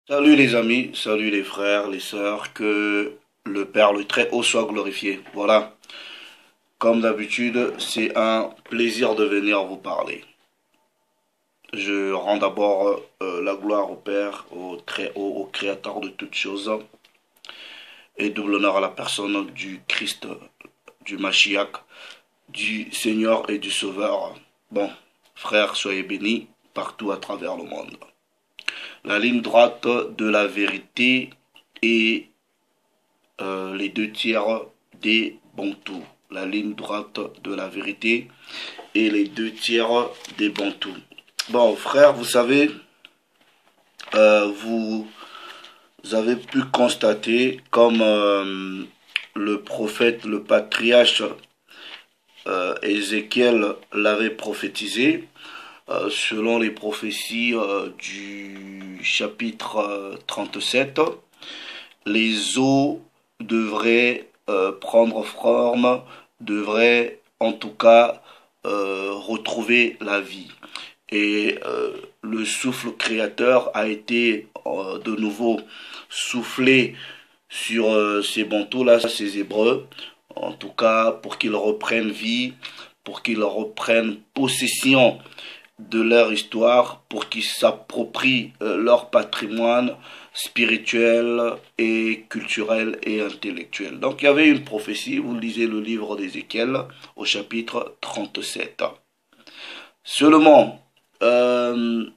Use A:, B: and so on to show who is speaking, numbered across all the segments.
A: Salut les amis, salut les frères, les sœurs, que le Père le Très-Haut soit glorifié. Voilà, comme d'habitude, c'est un plaisir de venir vous parler. Je rends d'abord la gloire au Père, au Très-Haut, au Créateur de toutes choses, et double honneur à la personne du Christ, du Mashiach, du Seigneur et du Sauveur. Bon, frères, soyez bénis partout à travers le monde. La ligne droite de la vérité et les deux tiers des Bantous. La ligne droite de la vérité et les deux tiers des Bantous. Bon, frère, vous savez, vous avez pu constater comme le prophète, le patriarche Ézéchiel l'avait prophétisé, selon les prophéties du chapitre 37, les eaux devraient prendre forme, devraient en tout cas retrouver la vie. Et le souffle créateur a été de nouveau soufflé sur ces bantous-là, ces Hébreux, en tout cas pour qu'ils reprennent vie, pour qu'ils reprennent possession de leur histoire, pour qu'ils s'approprient leur patrimoine spirituel et culturel et intellectuel. Donc il y avait une prophétie, vous lisez le livre d'Ézéchiel au chapitre 37. Seulement, le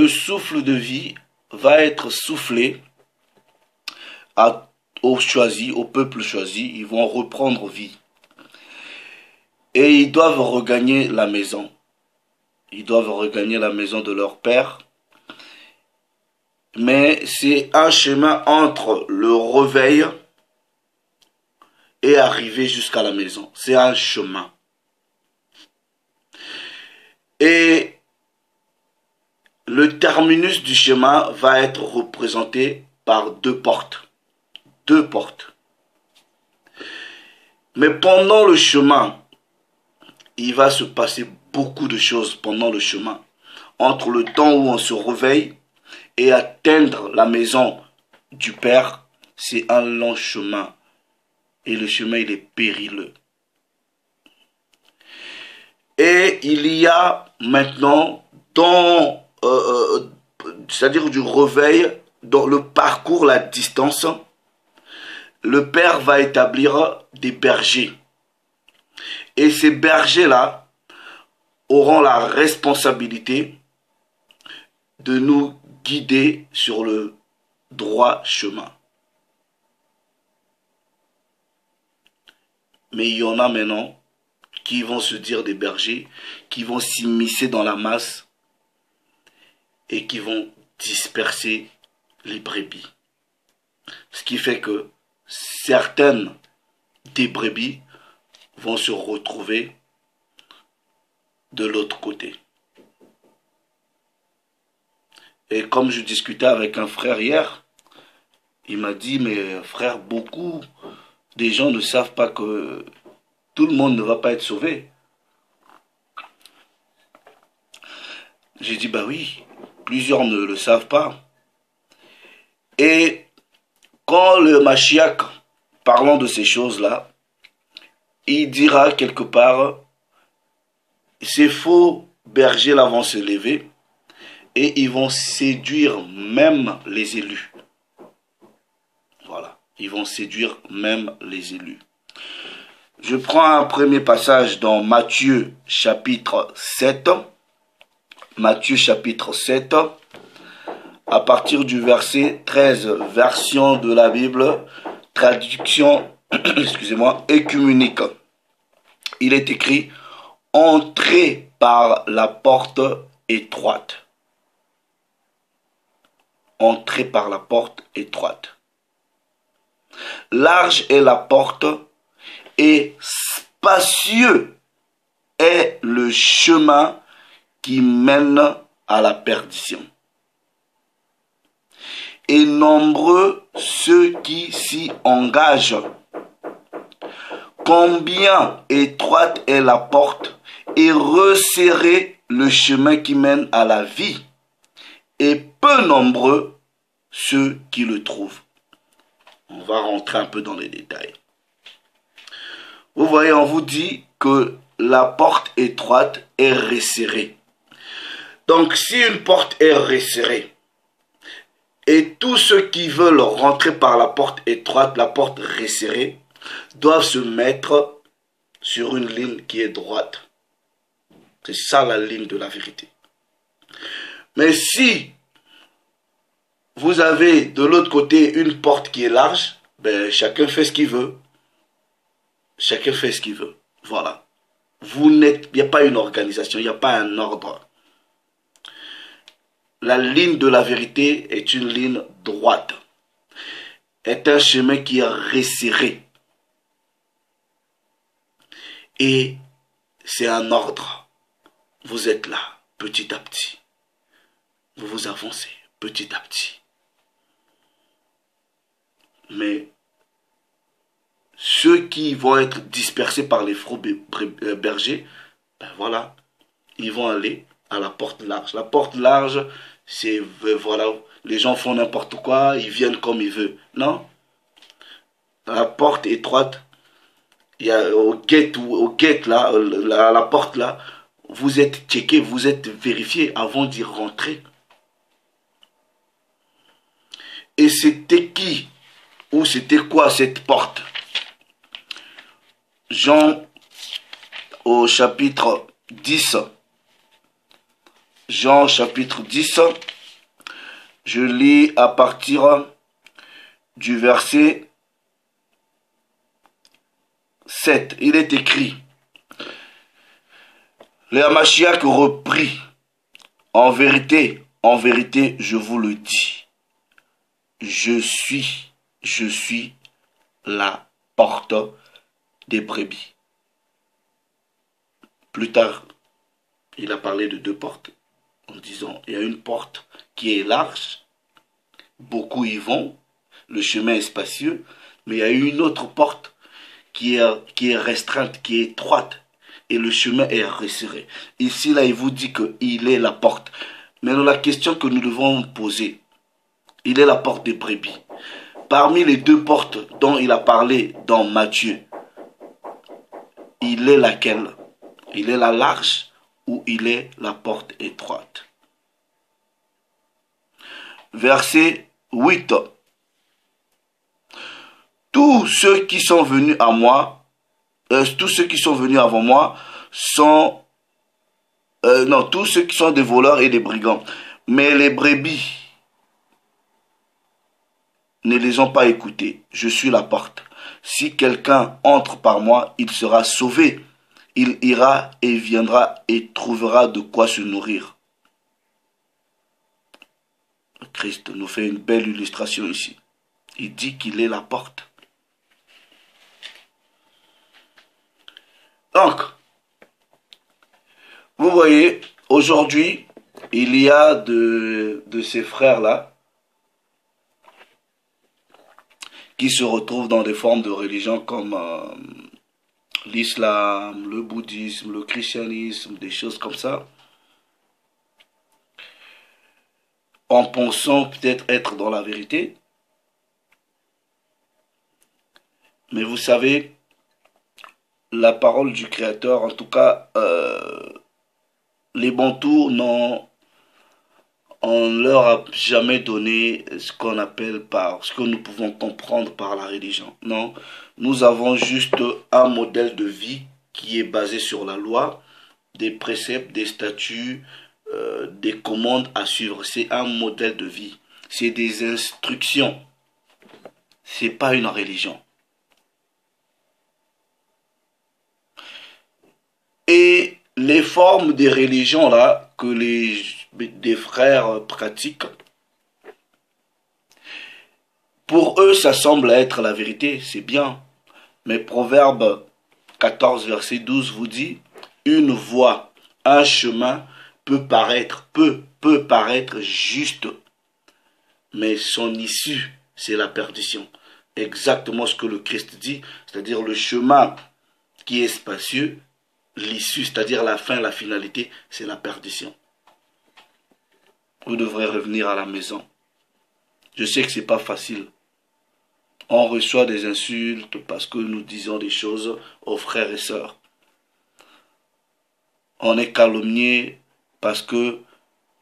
A: souffle de vie va être soufflé aux choisis, au peuple choisi, ils vont reprendre vie. Et ils doivent regagner la maison. Ils doivent regagner la maison de leur père. Mais c'est un chemin entre le réveil et arriver jusqu'à la maison. C'est un chemin. Et le terminus du chemin va être représenté par deux portes. Deux portes. Mais pendant le chemin, il va se passer beaucoup de choses pendant le chemin. Entre le temps où on se réveille et atteindre la maison du Père, c'est un long chemin. Et le chemin, il est périlleux. Et il y a maintenant, c'est-à-dire du réveil, dans le parcours, la distance, le Père va établir des bergers. Et ces bergers-là auront la responsabilité de nous guider sur le droit chemin. Mais il y en a maintenant qui vont se dire des bergers, qui vont s'immiscer dans la masse et qui vont disperser les brebis. Ce qui fait que certaines des brebis vont se retrouver de l'autre côté. Et comme je discutais avec un frère hier, il m'a dit, mais frère, beaucoup des gens ne savent pas que tout le monde ne va pas être sauvé. J'ai dit, bah oui, plusieurs ne le savent pas. Et quand le Mashiach, parlant de ces choses-là, il dira quelque part, ces faux bergers-là vont se lever et ils vont séduire même les élus. Voilà, ils vont séduire même les élus. Je prends un premier passage dans Matthieu chapitre 7. Matthieu chapitre 7, à partir du verset 13, version de la Bible, traduction, excusez-moi, écuménique. Il est écrit, entrez par la porte étroite. Entrez par la porte étroite. Large est la porte et spacieux est le chemin qui mène à la perdition. Et nombreux ceux qui s'y engagent. Combien étroite est la porte et resserré le chemin qui mène à la vie, et peu nombreux ceux qui le trouvent. On va rentrer un peu dans les détails. Vous voyez, on vous dit que la porte étroite est resserrée. Donc, si une porte est resserrée, et tous ceux qui veulent rentrer par la porte étroite, la porte resserrée, doivent se mettre sur une ligne qui est droite. C'est ça la ligne de la vérité. Mais si vous avez de l'autre côté une porte qui est large, ben chacun fait ce qu'il veut. Chacun fait ce qu'il veut. Voilà. Il n'y a pas une organisation, il n'y a pas un ordre. La ligne de la vérité est une ligne droite. Est un chemin qui est resserré. Et c'est un ordre. Vous êtes là, petit à petit. Vous vous avancez, petit à petit. Mais ceux qui vont être dispersés par les faux bergers, ben voilà, ils vont aller à la porte large. La porte large, c'est, voilà, les gens font n'importe quoi, ils viennent comme ils veulent. Non. La porte étroite, il y a au gate là, la porte là, vous êtes checké, vous êtes vérifié avant d'y rentrer. Et c'était qui ou c'était quoi cette porte? Jean au chapitre 10. Jean chapitre 10. Je lis à partir du verset 7. Il est écrit: le Mashiach reprit, en vérité, je vous le dis, je suis la porte des brebis. Plus tard, il a parlé de deux portes, en disant, il y a une porte qui est large, beaucoup y vont, le chemin est spacieux, mais il y a une autre porte qui est restreinte, qui est étroite, et le chemin est resserré. Ici, là, il vous dit qu'il est la porte. Mais la question que nous devons poser, il est la porte des brebis. Parmi les deux portes dont il a parlé dans Matthieu, il est laquelle? Il est la large ou il est la porte étroite? Verset 8. Tous ceux qui sont venus à moi, tous ceux qui sont venus avant moi sont... non, tous ceux qui sont des voleurs et des brigands. Mais les brebis ne les ont pas écoutés. Je suis la porte. Si quelqu'un entre par moi, il sera sauvé. Il ira et viendra et trouvera de quoi se nourrir. Christ nous fait une belle illustration ici. Il dit qu'il est la porte. Donc, vous voyez, aujourd'hui, il y a de ces frères-là qui se retrouvent dans des formes de religion comme l'islam, le bouddhisme, le christianisme, des choses comme ça, en pensant peut-être être dans la vérité. Mais vous savez, la parole du Créateur, en tout cas, les Bantous on leur a jamais donné ce qu'on appelle ce que nous pouvons comprendre par la religion. Non, nous avons juste un modèle de vie qui est basé sur la loi, des préceptes, des statuts, des commandes à suivre. C'est un modèle de vie. C'est des instructions. C'est pas une religion. Et les formes des religions là que des frères pratiquent, pour eux ça semble être la vérité, c'est bien. Mais Proverbe 14 verset 12 vous dit, une voie, un chemin peut paraître juste, mais son issue c'est la perdition. Exactement ce que le Christ dit, c'est-à-dire le chemin qui est spacieux, l'issue, c'est-à-dire la fin, la finalité, c'est la perdition. vous devrez revenir à la maison. Je sais que c'est pas facile. On reçoit des insultes parce que nous disons des choses aux frères et sœurs. On est calomnié parce que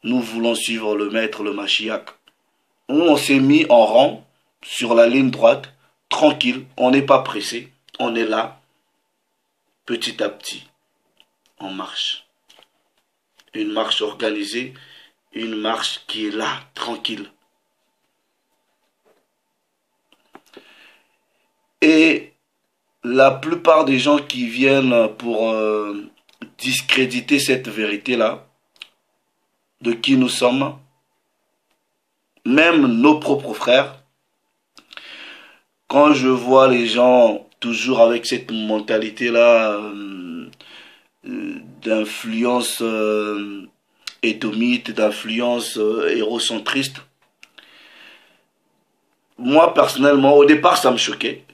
A: nous voulons suivre le maître, le Mashiach. On s'est mis en rang, sur la ligne droite, tranquille, on n'est pas pressé, on est là, petit à petit, on marche. Une marche organisée, une marche qui est là, tranquille. Et la plupart des gens qui viennent pour discréditer cette vérité-là, de qui nous sommes, même nos propres frères, quand je vois les gens toujours avec cette mentalité-là d'influence édomite, d'influence hérocentriste, moi personnellement, au départ ça me choquait,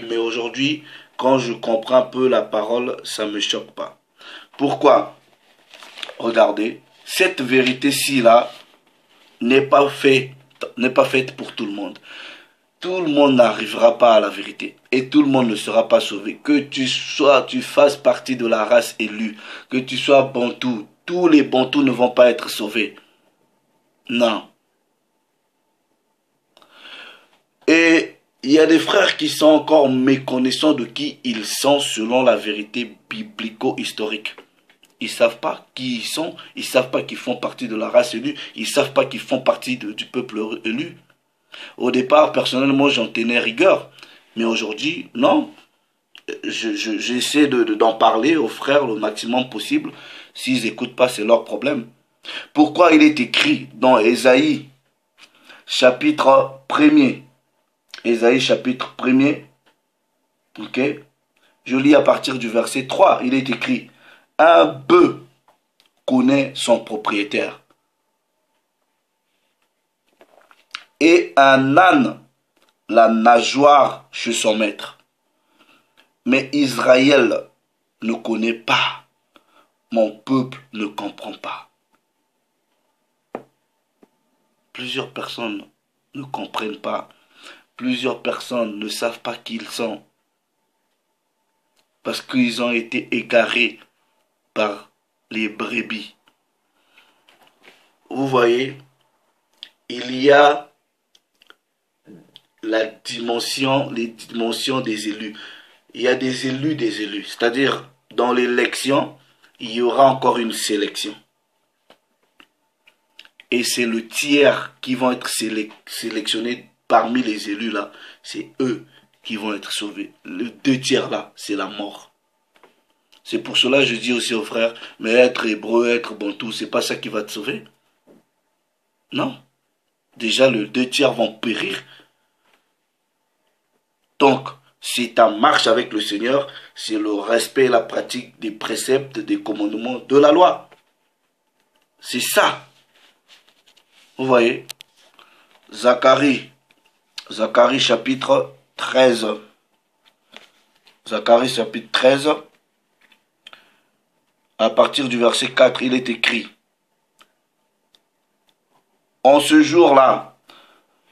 A: mais aujourd'hui, quand je comprends un peu la parole, ça me choque pas. Pourquoi? Regardez, cette vérité-ci là n'est pas faite pour tout le monde. Tout le monde n'arrivera pas à la vérité et tout le monde ne sera pas sauvé. Que tu fasses partie de la race élue, que tu sois bantou, tous les bantous ne vont pas être sauvés. Non. Et il y a des frères qui sont encore méconnaissants de qui ils sont selon la vérité biblico-historique. Ils ne savent pas qui ils sont, ils ne savent pas qu'ils font partie de la race élue, ils ne savent pas qu'ils font partie du peuple élu. Au départ, personnellement, j'en tenais rigueur. Mais aujourd'hui, non. J'essaie d'en parler aux frères le maximum possible. S'ils n'écoutent pas, c'est leur problème. Pourquoi il est écrit dans Ésaïe, chapitre 1er. Ésaïe, chapitre 1er. Ok. Je lis à partir du verset 3. Il est écrit, un bœuf connaît son propriétaire. Et un âne, la nageoire chez son maître. Mais Israël ne connaît pas. Mon peuple ne comprend pas. Plusieurs personnes ne comprennent pas. Plusieurs personnes ne savent pas qui ils sont. Parce qu'ils ont été égarés par les brebis. Vous voyez, il y a les dimensions des élus. Il y a des élus. C'est-à-dire, dans l'élection, il y aura encore une sélection. Et c'est le tiers qui vont être sélectionnés parmi les élus là. C'est eux qui vont être sauvés. Les 2 tiers là, c'est la mort. C'est pour cela que je dis aussi aux frères, mais être hébreu, être bantou, c'est pas ça qui va te sauver. Non. Déjà, les 2 tiers vont périr. Donc, si ta marche avec le Seigneur, c'est le respect et la pratique des préceptes, des commandements de la loi. C'est ça. Vous voyez, Zacharie chapitre 13. Zacharie chapitre 13, à partir du verset 4, il est écrit, en ce jour-là,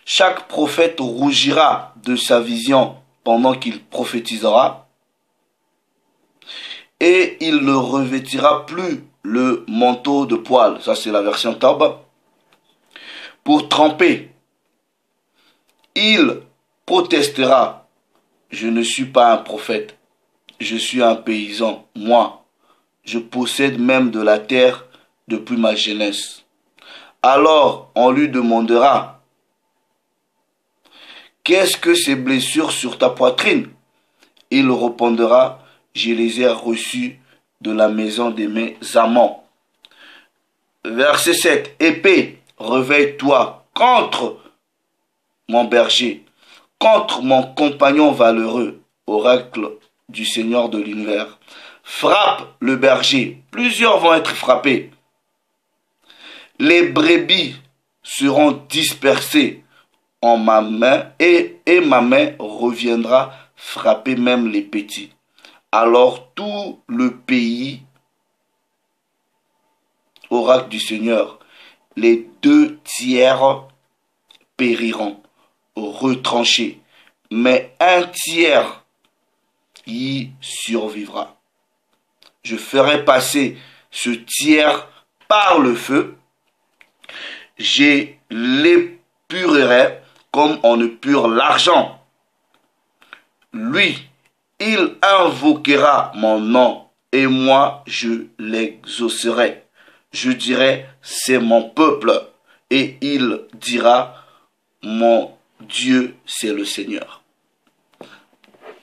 A: chaque prophète rougira de sa vision pendant qu'il prophétisera, et il ne revêtira plus le manteau de poil, ça c'est la version Tob, pour tremper. Il protestera, je ne suis pas un prophète, je suis un paysan, moi, je possède même de la terre depuis ma jeunesse. Alors on lui demandera, qu'est-ce que ces blessures sur ta poitrine? Il répondra, je les ai reçues de la maison de mes amants. Verset 7. Épée, réveille-toi contre mon berger, contre mon compagnon valeureux, oracle du Seigneur de l'univers. Frappe le berger, plusieurs vont être frappés. Les brebis seront dispersées en ma main et ma main reviendra frapper même les petits. Alors tout le pays, oracle du Seigneur, les 2 tiers périront, retranchés, mais 1 tiers y survivra. Je ferai passer ce tiers par le feu, je l'épurerai comme on épure l'argent. Lui, il invoquera mon nom et moi je l'exaucerai. Je dirai, c'est mon peuple, et il dira, mon Dieu, c'est le Seigneur.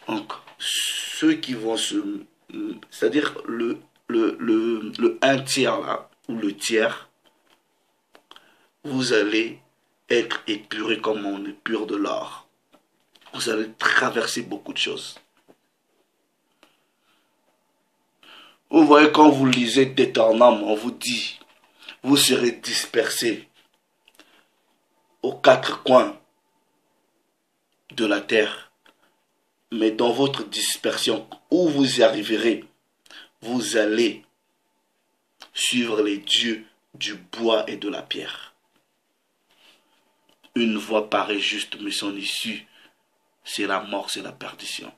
A: Donc, ceux qui vont c'est-à-dire le 1 tiers là, ou le tiers, vous allez être épuré comme on épure de l'or. Vous allez traverser beaucoup de choses. Vous voyez, quand vous lisez Deutéronome, on vous dit, vous serez dispersés aux 4 coins de la terre. Mais dans votre dispersion, où vous y arriverez, vous allez suivre les dieux du bois et de la pierre. Une voie paraît juste, mais son issue, c'est la mort, c'est la perdition.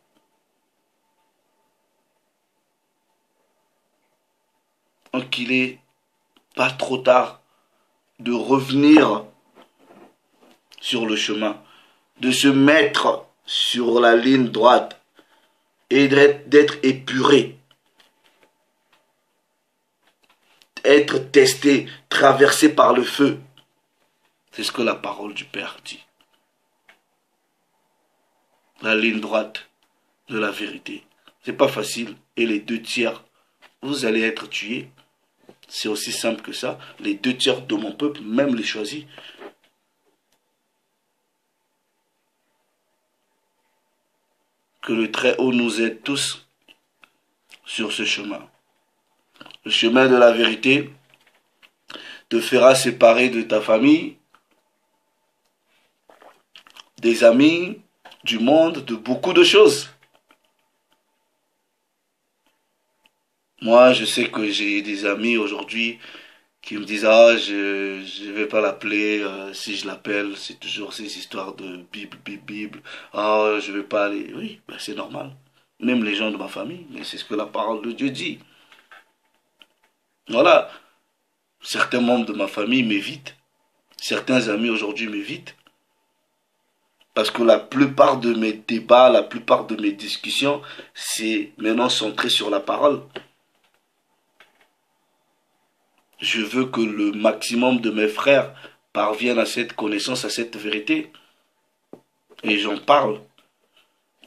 A: Donc il est pas trop tard de revenir sur le chemin, de se mettre sur la ligne droite et d'être épuré, être testé, traversé par le feu. C'est ce que la parole du Père dit. La ligne droite de la vérité. C'est pas facile. Et les 2 tiers, vous allez être tués. C'est aussi simple que ça. Les 2 tiers de mon peuple, même les choisis. Que le Très-Haut nous aide tous sur ce chemin. Le chemin de la vérité te fera séparer de ta famille, des amis, du monde, de beaucoup de choses. Moi, je sais que j'ai des amis aujourd'hui qui me disent, ah, je ne vais pas l'appeler, si je l'appelle, c'est toujours ces histoires de Bible, Bible, Bible. Ah, je ne vais pas aller. Oui, ben c'est normal. Même les gens de ma famille, mais c'est ce que la parole de Dieu dit. Voilà. Certains membres de ma famille m'évitent. Certains amis aujourd'hui m'évitent. Parce que la plupart de mes débats, la plupart de mes discussions, c'est maintenant centré sur la parole. Je veux que le maximum de mes frères parviennent à cette connaissance, à cette vérité. Et j'en parle.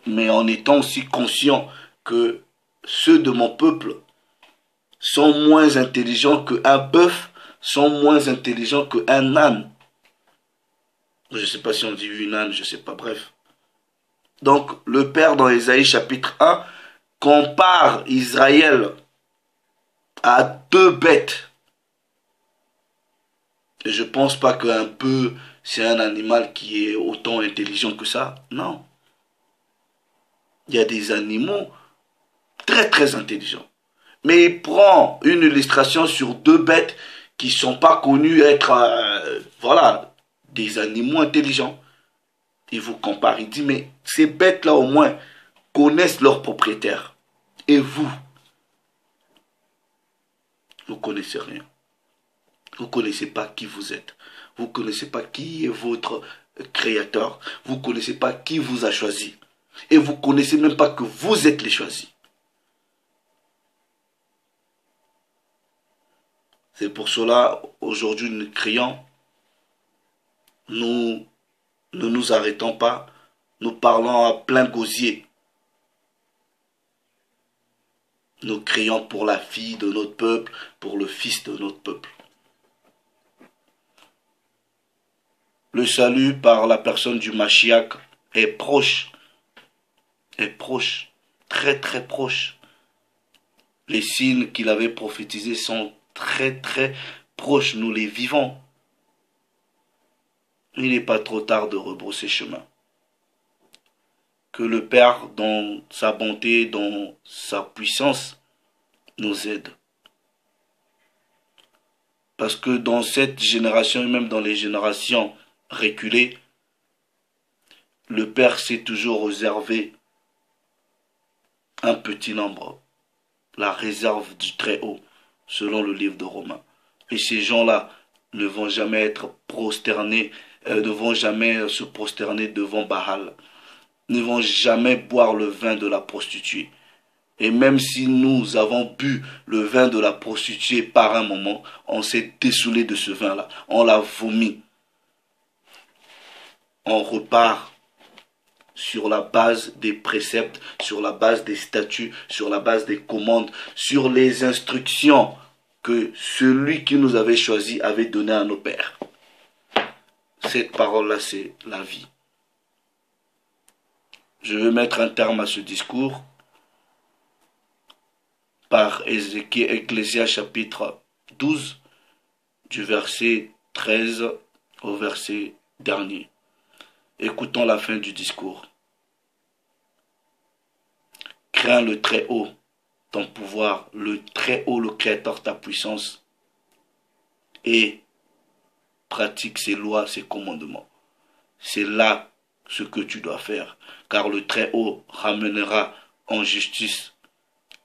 A: Mais en étant aussi conscient que ceux de mon peuple sont moins intelligents qu'un bœuf, sont moins intelligents qu'un âne. Je ne sais pas si on dit une âne, je ne sais pas, bref. Donc, le Père dans Ésaïe chapitre 1 compare Israël à 2 bêtes. Et je ne pense pas qu'un peu, c'est un animal qui est autant intelligent que ça. Non. Il y a des animaux très très intelligents. Mais il prend une illustration sur 2 bêtes qui ne sont pas connues être, voilà, des animaux intelligents. Il vous compare, il dit, mais ces bêtes-là au moins connaissent leur propriétaire. Et vous ne connaissez rien. Vous ne connaissez pas qui vous êtes. Vous ne connaissez pas qui est votre créateur. Vous ne connaissez pas qui vous a choisi. Et vous ne connaissez même pas que vous êtes les choisis. C'est pour cela, aujourd'hui, nous crions, nous ne nous arrêtons pas, nous parlons à plein gosier. Nous crions pour la fille de notre peuple, pour le fils de notre peuple. Le salut par la personne du Mashiach est proche, très très proche. Les signes qu'il avait prophétisés sont très très proches, nous les vivons. Il n'est pas trop tard de rebrousser chemin. Que le Père, dans sa bonté, dans sa puissance, nous aide. Parce que dans cette génération et même dans les générations reculées, le Père s'est toujours réservé un petit nombre, la réserve du Très-Haut, selon le livre de Romains. Et ces gens-là ne vont jamais être prosternés, ne vont jamais se prosterner devant Baal, ne vont jamais boire le vin de la prostituée. Et même si nous avons bu le vin de la prostituée par un moment, on s'est dessoulé de ce vin-là, on l'a vomi. On repart sur la base des préceptes, sur la base des statuts, sur la base des commandes, sur les instructions que celui qui nous avait choisis avait donné à nos pères. Cette parole-là, c'est la vie. Je veux mettre un terme à ce discours par Ecclésias chapitre 12, du verset 13 au verset dernier. Écoutons la fin du discours. Crains le Très-Haut, ton pouvoir, le Très-Haut, le Créateur, ta puissance, et pratique ses lois, ses commandements. C'est là ce que tu dois faire, car le Très-Haut ramènera en justice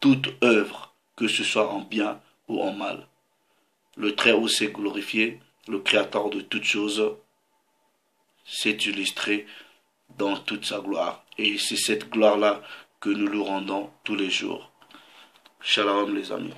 A: toute œuvre, que ce soit en bien ou en mal. Le Très-Haut s'est glorifié, le Créateur de toutes choses s'est illustré dans toute sa gloire. Et c'est cette gloire-là que nous lui rendons tous les jours. Shalom les amis.